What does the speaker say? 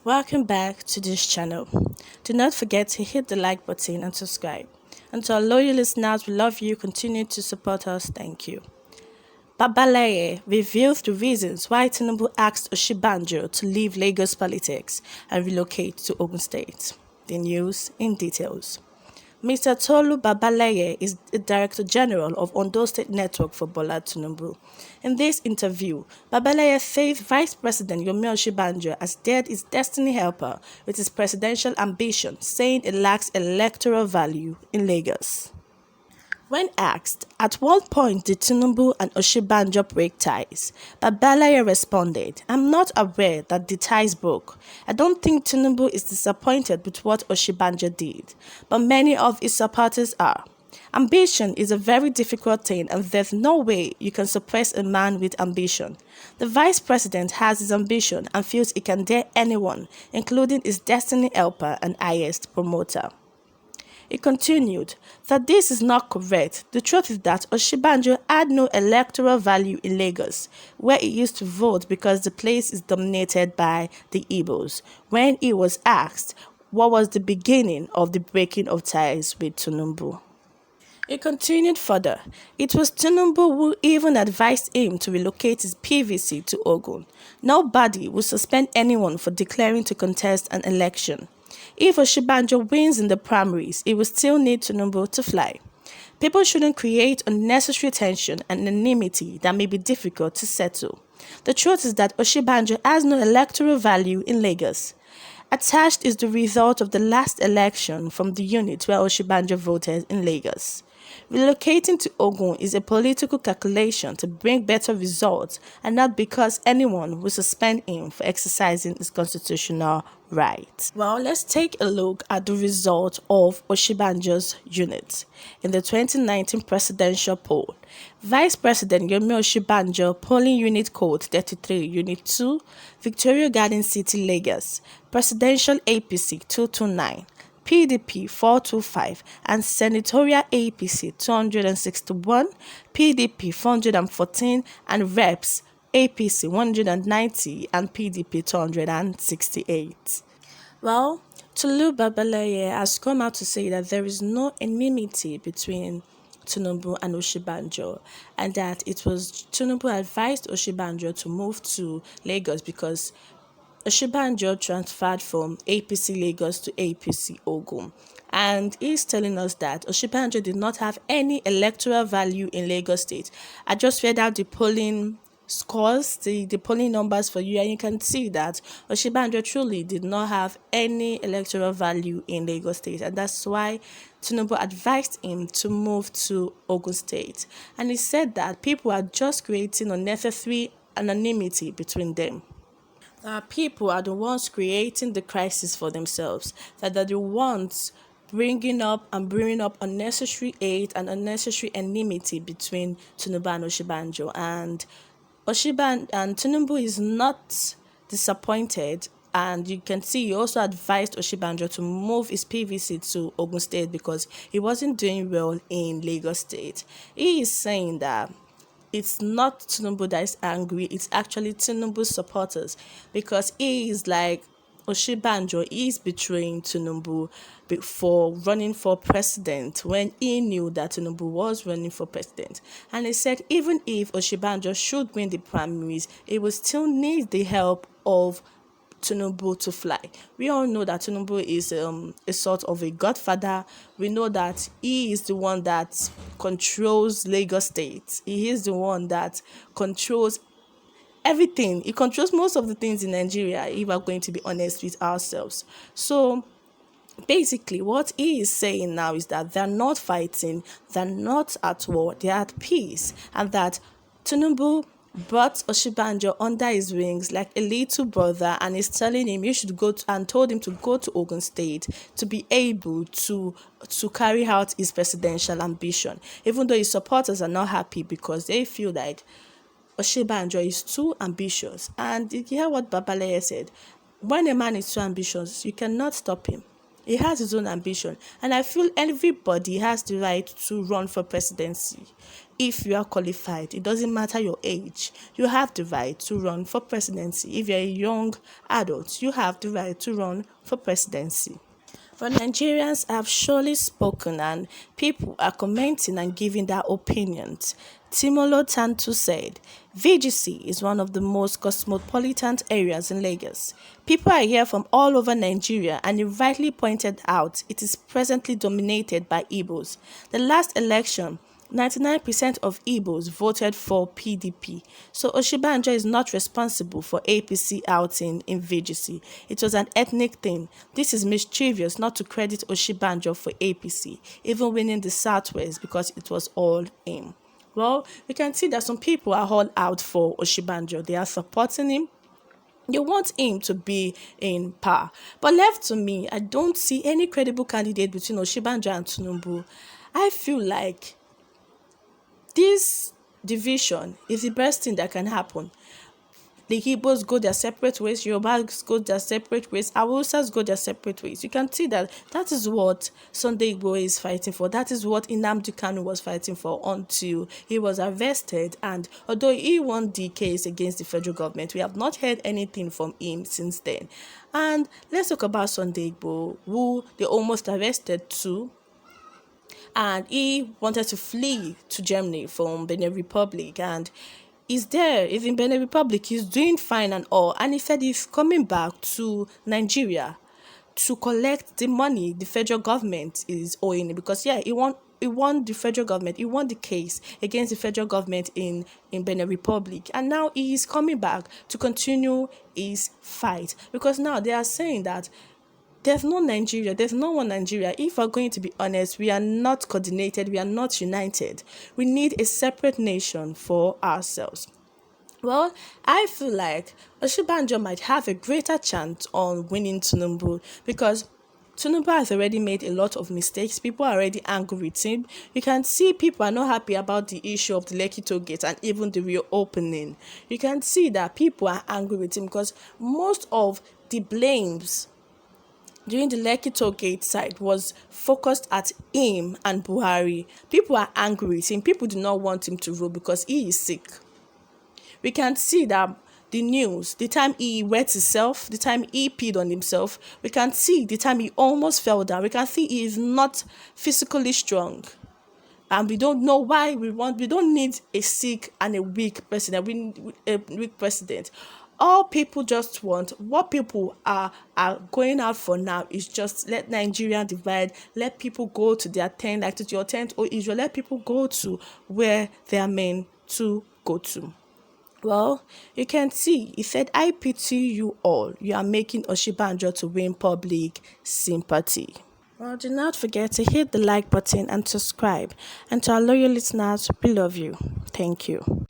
Welcome back to this channel. Do not forget to hit the like button and subscribe. And to our loyal listeners, we love you. Continue to support us. Thank you. Babaleye reveals the reasons why Tinubu asked Osinbajo to leave Lagos politics and relocate to Ogun State. The news in details. Mr. Tolu Babaleye is the Director General of Ondo State Network for Bola Tinubu. In this interview, Babaleye says Vice President Yomi Osinbajo has dared his destiny helper with his presidential ambition, saying it lacks electoral value in Lagos. When asked, at what point did Tinubu and Osinbajo break ties, Babaleye responded, "I'm not aware that the ties broke. I don't think Tinubu is disappointed with what Osinbajo did, but many of his supporters are. Ambition is a very difficult thing and there's no way you can suppress a man with ambition. The vice president has his ambition and feels he can dare anyone, including his destiny helper and highest promoter." He continued that this is not correct. The truth is that Osinbajo had no electoral value in Lagos, where he used to vote because the place is dominated by the Igbos. When he was asked what was the beginning of the breaking of ties with Tinubu, he continued further. It was Tinubu who even advised him to relocate his PVC to Ogun. Nobody will suspend anyone for declaring to contest an election. If Osinbajo wins in the primaries, he will still need Tinubu to fly. People shouldn't create unnecessary tension and enmity that may be difficult to settle. The truth is that Osinbajo has no electoral value in Lagos. Attached is the result of the last election from the unit where Osinbajo voted in Lagos. Relocating to Ogun is a political calculation to bring better results and not because anyone will suspend him for exercising his constitutional right. Well, let's take a look at the result of Osinbajo's unit. In the 2019 presidential poll, Vice President Yomi Osinbajo, polling unit code 33, Unit 2, Victoria Garden City, Lagos, Presidential APC 229. PDP 425 and Senatorial APC 261, PDP 414 and Reps APC 190 and PDP 268. Well, Tolu Babaleye has come out to say that there is no enmity between Tinubu and Osinbajo, and that it was Tinubu advised Osinbajo to move to Lagos because Osinbajo transferred from APC Lagos to APC Ogun, and he's telling us that Osinbajo did not have any electoral value in Lagos State. I just read out the polling scores, the polling numbers for you, and you can see that Osinbajo truly did not have any electoral value in Lagos State, and that's why Tinubu advised him to move to Ogun State. And he said that people are just creating unnecessary anonymity between them. People are the ones creating the crisis for themselves, that are the ones bringing up unnecessary hate and unnecessary enmity between Tinubu and Osinbajo. And Tinubu is not disappointed, and you can see he also advised Osinbajo to move his PVC to Ogun State because he wasn't doing well in Lagos State. He is saying that it's not Tinubu that is angry, it's actually Tinubu's supporters, because he is like Osinbajo is betraying Tinubu for running for president when he knew that Tinubu was running for president. And he said even if Osinbajo should win the primaries, it will still need the help of Tinubu to fly. We all know that Tinubu is a sort of a godfather. We know that he is the one that controls Lagos State. He is the one that controls everything. He controls most of the things in Nigeria, if we're going to be honest with ourselves. So basically, what he is saying now is that they're not fighting, they're not at war, they're at peace, and that Tinubu brought Osinbajo under his wings like a little brother, and is telling him you should go to, and told him to go to Ogun State to be able to carry out his presidential ambition, even though his supporters are not happy because they feel like Osinbajo is too ambitious. And you hear what Babaleye said: when a man is too ambitious, you cannot stop him. He has his own ambition. And I feel everybody has the right to run for presidency. If you are qualified, it doesn't matter your age, you have the right to run for presidency. If you're a young adult, you have the right to run for presidency. But Nigerians have surely spoken and people are commenting and giving their opinions. Timolo Tantu said, VGC is one of the most cosmopolitan areas in Lagos. People are here from all over Nigeria and he rightly pointed out it is presently dominated by Igbos. The last election, 99% of Igbos voted for PDP, so Osinbajo is not responsible for APC outing in VGC. It was an ethnic thing. This is mischievous not to credit Osinbajo for APC, even winning the Southwest because it was all him. Well, we can see that some people are all out for Osinbajo. They are supporting him. They want him to be in power. But left to me, I don't see any credible candidate between Osinbajo and Tinubu. I feel like this division is the best thing that can happen. The Igbos go their separate ways, Yorubas go their separate ways, Hausas go their separate ways. You can see that that is what Sunday Igboho is fighting for. That is what Nnamdi Kanu was fighting for until he was arrested. And although he won the case against the federal government, we have not heard anything from him since then. And let's talk about Sunday Igboho, who they almost arrested too. And he wanted to flee to Germany from Benin Republic, and he's in Benin Republic, he's doing fine and all, and he said he's coming back to Nigeria to collect the money the federal government is owing him, because he won the federal government, he won the case against the federal government in Benin Republic, and now he is coming back to continue his fight, because now they are saying that there's no Nigeria. There's no one Nigeria. If we're going to be honest, we are not coordinated. We are not united. We need a separate nation for ourselves. Well, I feel like Osinbajo might have a greater chance on winning Tinubu because Tinubu has already made a lot of mistakes. People are already angry with him. You can see people are not happy about the issue of the Lekki toll gate and even the reopening. You can see that people are angry with him because most of the blames during the Lekki toll gate side was focused at him and Buhari. People are angry with him. People do not want him to rule because he is sick. We can see that the news, the time he wet himself, the time he peed on himself, we can see the time he almost fell down. We can see he is not physically strong. And we don't know why we don't need a sick and a weak president. We need a weak president. All people just want, what people are going out for now is just let Nigeria divide, let people go to their tent, like to your tent or Israel, let people go to where they are meant to go to. Well, you can see, he said, I pity you all. You are making Osinbajo to win public sympathy. Well, do not forget to hit the like button and subscribe. And to our loyal listeners, we love you. Thank you.